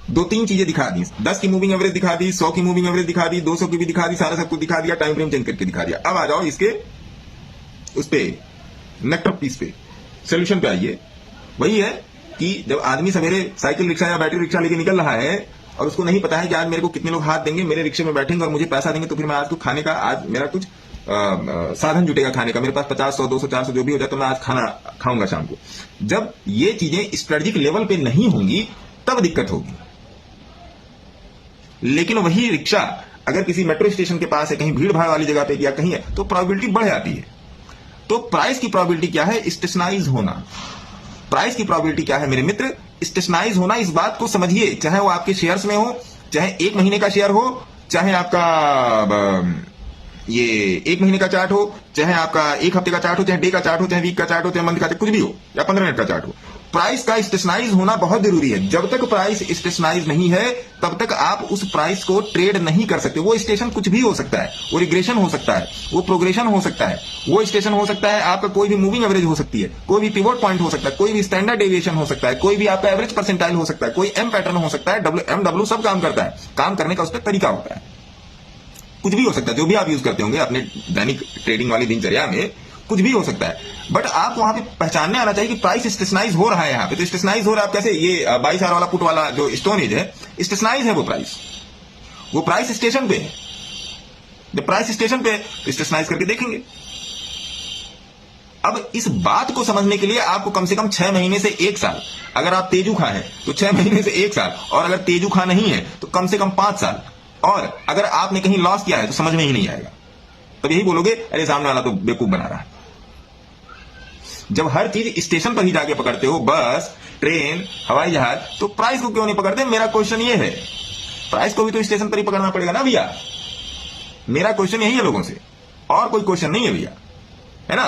दो तीन चीजें दिखा दी, 10 की मूविंग एवरेज दिखा दी, 100 की मूविंग एवरेज दिखा दी, 200 की भी दिखा दी, सारा सब कुछ दिखा दिया, टाइम फ्रेम चेंज करके दिखा दिया। अब आ जाओ इसके उस पे नेक्टर पीस पे, सोल्यूशन पे आइए। वही है कि जब आदमी सवेरे साइकिल रिक्शा या बैटरी रिक्शा लेके निकल रहा है और उसको नहीं पता है कि आज मेरे को कितने लोग हाथ देंगे, मेरे रिक्शे में बैठेंगे और मुझे पैसा देंगे, तो फिर मैं आज को खाने का, आज मेरा कुछ साधन जुटेगा खाने का, मेरे पास 50, 100, 200, 400 जो भी हो जाए, तो मैं आज खाना खाऊंगा शाम को। जब ये चीजें स्ट्रेटेजिक लेवल पे नहीं होंगी तब दिक्कत होगी। लेकिन वही रिक्शा अगर किसी मेट्रो स्टेशन के पास है, कहीं भीड़ भाड़ वाली जगह पे या कहीं है, तो प्रोबेबिलिटी बढ़ जाती है। तो प्राइस की प्रोबेबिलिटी क्या है? स्टेशनाइज होना। प्राइस की प्रोबेबिलिटी क्या है मेरे मित्र? स्टेशनाइज होना। इस बात को समझिए, चाहे वो आपके शेयर्स में हो, चाहे 1 महीने का शेयर हो, चाहे आपका ये 1 महीने का चार्ट हो, चाहे आपका 1 हफ्ते का चार्ट हो, चाहे डे का चार्ट हो, चाहे वीक का चार्ट हो, चाहे मंथ का चार्ट, कुछ भी हो, या 15 मिनट का चार्ट हो, प्राइस का स्टेशनाइज होना बहुत जरूरी है। जब तक प्राइस स्टेशनाइज नहीं है तब तक आप उस प्राइस को ट्रेड नहीं कर सकते। वो स्टेशन कुछ भी हो सकता है, वो रिग्रेशन हो सकता है, वो प्रोग्रेशन हो सकता है, वो स्टेशन हो सकता है, आपका कोई भी मूविंग एवरेज हो सकती है, कोई भी पिवोट पॉइंट हो सकता है, कोई भी स्टैंडर्ड डेविएशन हो सकता है, कोई भी आपका एवरेज परसेंटाइल हो सकता है, कोई एम पैटर्न हो सकता है, MW सब काम करता है। काम करने का उस पर तरीका होता है, कुछ भी हो सकता है, जो भी आप यूज करते होंगे अपने दैनिक ट्रेडिंग वाली दिनचर्या में, कुछ भी हो सकता है। बट आप वहां पे पहचानने आना चाहिए कि प्राइस स्टेशनाइज हो रहा है यहाँ पे। तो स्टेशनाइज हो रहा है कैसे? ये 22R वाला पुट वाला जो स्टोन एज है, स्टेशनाइज है वो प्राइस स्टेशन पे है। जब प्राइस स्टेशन पे स्टेशनाइज करके देखेंगे। अब इस बात को समझने के लिए आपको कम से कम 6 महीने से 1 साल, अगर आप तेजू खा है तो 6 महीने से 1 साल, और अगर तेजू खा नहीं है तो कम से कम 5 साल, और अगर आपने कहीं लॉस किया है तो समझ में ही नहीं आएगा। तब यही बोलोगे अरे सामने वाला तो बेवकूफ बना रहा है। जब हर चीज स्टेशन पर ही जाके पकड़ते हो, बस, ट्रेन, हवाई जहाज, तो प्राइस को क्यों नहीं पकड़ते? मेरा क्वेश्चन ये है, प्राइस को भी तो स्टेशन पर ही पकड़ना पड़ेगा ना भैया। मेरा क्वेश्चन यही है लोगों से, और कोई क्वेश्चन नहीं है भैया, है ना।